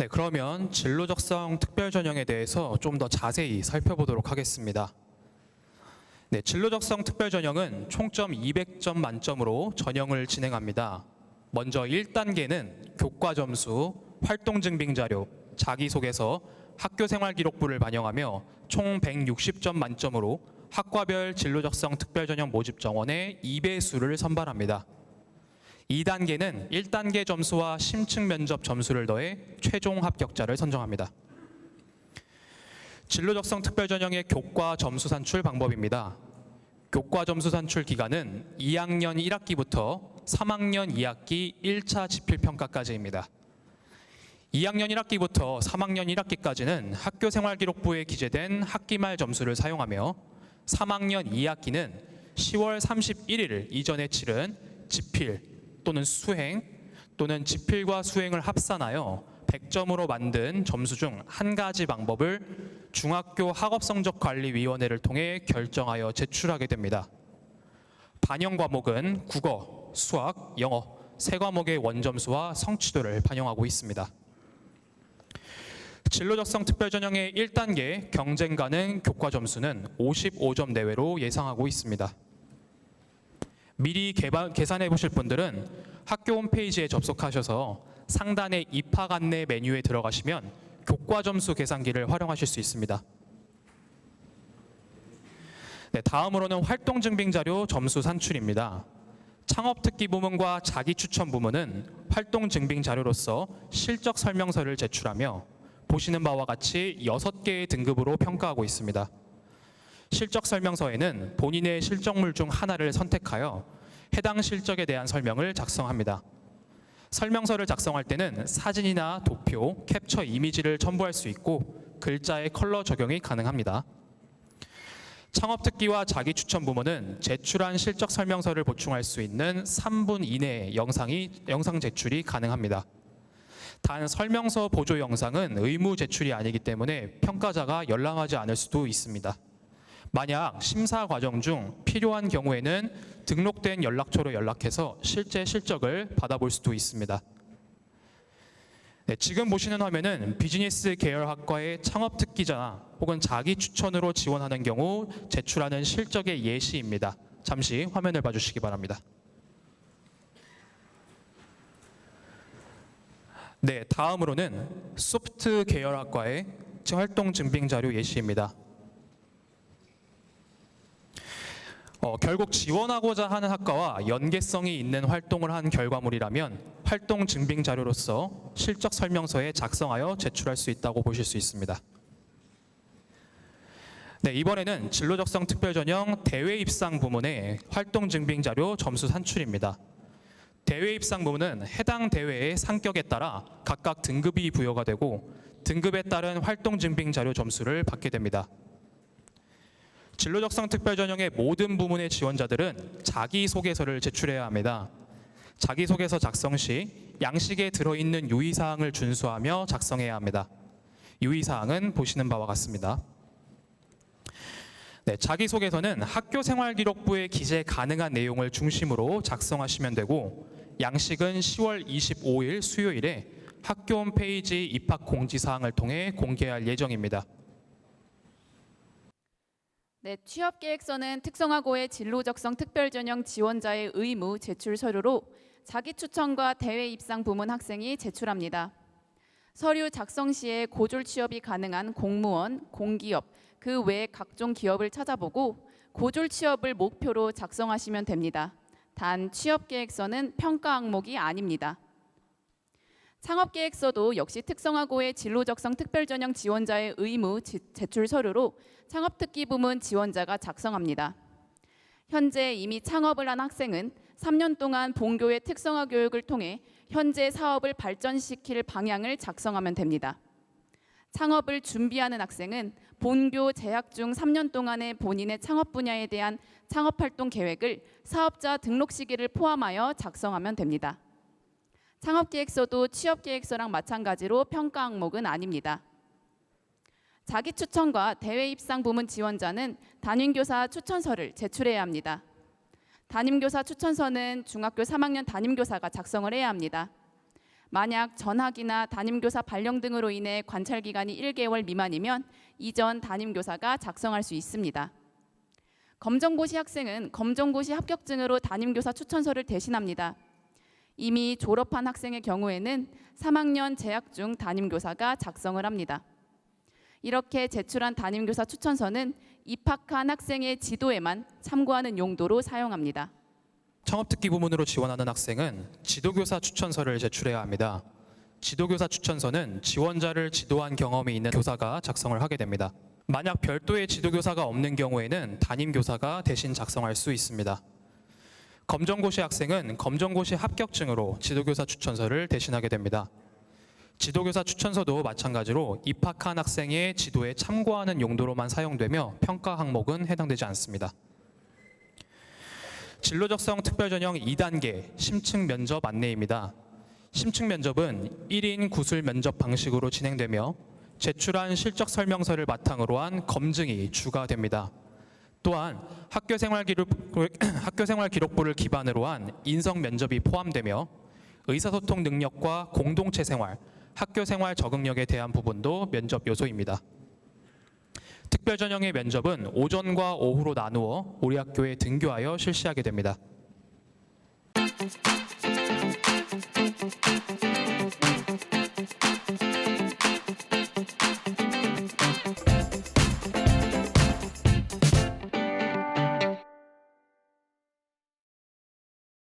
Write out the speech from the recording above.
네, 그러면 진로 적성 특별 전형에 대해서 좀 더 자세히 살펴보도록 하겠습니다. 네, 진로 적성 특별 전형은 총점 200점 만점으로 전형을 진행합니다. 먼저 1단계는 교과 점수, 활동 증빙 자료, 자기소개서, 학교 생활 기록부를 반영하며 총 160점 만점으로 학과별 진로 적성 특별 전형 모집 정원의 2배수를 선발합니다. 2단계는 1단계 점수와 심층 면접 점수를 더해 최종 합격자를 선정합니다. 진로 적성 특별 전형의 교과 점수 산출 방법입니다. 교과 점수 산출 기간은 2학년 1학기부터 3학년 2학기 1차 지필평가까지입니다. 2학년 1학기부터 3학년 1학기까지는 학교생활기록부에 기재된 학기말 점수를 사용하며 3학년 2학기는 10월 31일 이전에 치른 지필 또는 수행 또는 지필과 수행을 합산하여 100점으로 만든 점수 중 한 가지 방법을 중학교 학업성적관리위원회를 통해 결정하여 제출하게 됩니다. 반영 과목은 국어, 수학, 영어 세 과목의 원점수와 성취도를 반영하고 있습니다. 진로 적성 특별 전형의 1단계 경쟁 가능 교과 점수는 55점 내외로 예상하고 있습니다. 미리 계산해 보실 분들은 학교 홈페이지에 접속하셔서 상단의 입학 안내 메뉴에 들어가시면 교과 점수 계산기를 활용하실 수 있습니다. 네, 다음으로는 활동 증빙 자료 점수 산출입니다. 창업 특기 부문과 자기 추천 부문은 활동 증빙 자료로서 실적 설명서를 제출하며 보시는 바와 같이 6개의 등급으로 평가하고 있습니다. 실적 설명서에는 본인의 실적물 중 하나를 선택하여 해당 실적에 대한 설명을 작성합니다. 설명서를 작성할 때는 사진이나 도표, 캡처 이미지를 첨부할 수 있고 글자의 컬러 적용이 가능합니다. 창업특기와 자기추천 부문은 제출한 실적 설명서를 보충할 수 있는 3분 이내의 영상 제출이 가능합니다. 단 설명서 보조 영상은 의무 제출이 아니기 때문에 평가자가 열람하지 않을 수도 있습니다. 만약 심사 과정 중 필요한 경우에는 등록된 연락처로 연락해서 실제 실적을 받아볼 수도 있습니다. 네, 지금 보시는 화면은 비즈니스 계열 학과의 창업 특기자 혹은 자기 추천으로 지원하는 경우 제출하는 실적의 예시입니다. 잠시 화면을 봐주시기 바랍니다. 네, 다음으로는 소프트 계열 학과의 활동 증빙 자료 예시입니다. 결국 지원하고자 하는 학과와 연계성이 있는 활동을 한 결과물이라면 활동 증빙 자료로서 실적 설명서에 작성하여 제출할 수 있다고 보실 수 있습니다. 네, 이번에는 진로 적성 특별 전형 대외 입상 부문의 활동 증빙 자료 점수 산출입니다. 대외 입상 부문은 해당 대회의 상격에 따라 각각 등급이 부여가 되고 등급에 따른 활동 증빙 자료 점수를 받게 됩니다. 진로 적성 특별 전형의 모든 부문의 지원자들은 자기소개서를 제출해야 합니다. 자기소개서 작성 시 양식에 들어있는 유의사항을 준수하며 작성해야 합니다. 유의사항은 보시는 바와 같습니다. 네, 자기소개서는 학교생활기록부에 기재 가능한 내용을 중심으로 작성하시면 되고 양식은 10월 25일 수요일에 학교 홈페이지 입학 공지사항을 통해 공개할 예정입니다. 네, 취업계획서는 특성화고의 진로 적성 특별 전형 지원자의 의무 제출 서류로 자기 추천과 대외 입상 부문 학생이 제출합니다. 서류 작성 시에 고졸 취업이 가능한 공무원, 공기업, 그 외 각종 기업을 찾아보고 고졸 취업을 목표로 작성하시면 됩니다. 단 취업계획서는 평가 항목이 아닙니다. 창업계획서도 역시 특성화고의 진로 적성 특별 전형 지원자의 의무 제출 서류로 창업특기 부문 지원자가 작성합니다. 현재 이미 창업을 한 학생은 3년 동안 본교의 특성화 교육을 통해 현재 사업을 발전시킬 방향을 작성하면 됩니다. 창업을 준비하는 학생은 본교 재학 중 3년 동안의 본인의 창업 분야에 대한 창업활동 계획을 사업자 등록 시기를 포함하여 작성하면 됩니다. 창업계획서도 취업계획서랑 마찬가지로 평가 항목은 아닙니다. 자기 추천과 대외 입상 부문 지원자는 담임교사 추천서를 제출해야 합니다. 담임교사 추천서는 중학교 3학년 담임교사가 작성을 해야 합니다. 만약 전학이나 담임교사 발령 등으로 인해 관찰 기간이 1개월 미만이면 이전 담임교사가 작성할 수 있습니다. 검정고시 학생은 검정고시 합격증으로 담임교사 추천서를 대신합니다. 이미 졸업한 학생의 경우에는 3학년 재학 중 담임교사가 작성을 합니다. 이렇게 제출한 담임교사 추천서는 입학한 학생의 지도에만 참고하는 용도로 사용합니다. 창업특기 부문으로 지원하는 학생은 지도교사 추천서를 제출해야 합니다. 지도교사 추천서는 지원자를 지도한 경험이 있는 교사가 작성을 하게 됩니다. 만약 별도의 지도교사가 없는 경우에는 담임교사가 대신 작성할 수 있습니다. 검정고시 학생은 검정고시 합격증으로 지도교사 추천서를 대신하게 됩니다. 지도교사 추천서도 마찬가지로 입학한 학생의 지도에 참고하는 용도로만 사용되며 평가 항목은 해당되지 않습니다. 진로적성 특별전형 2단계 심층 면접 안내입니다. 심층 면접은 1인 구술 면접 방식으로 진행되며 제출한 실적 설명서를 바탕으로 한 검증이 주가 됩니다. 또한 학교생활 기록부를 기반으로 한 인성 면접이 포함되며 의사소통 능력과 공동체 생활, 학교생활 적응력에 대한 부분도 면접 요소입니다. 특별전형의 면접은 오전과 오후로 나누어 우리 학교에 등교하여 실시하게 됩니다.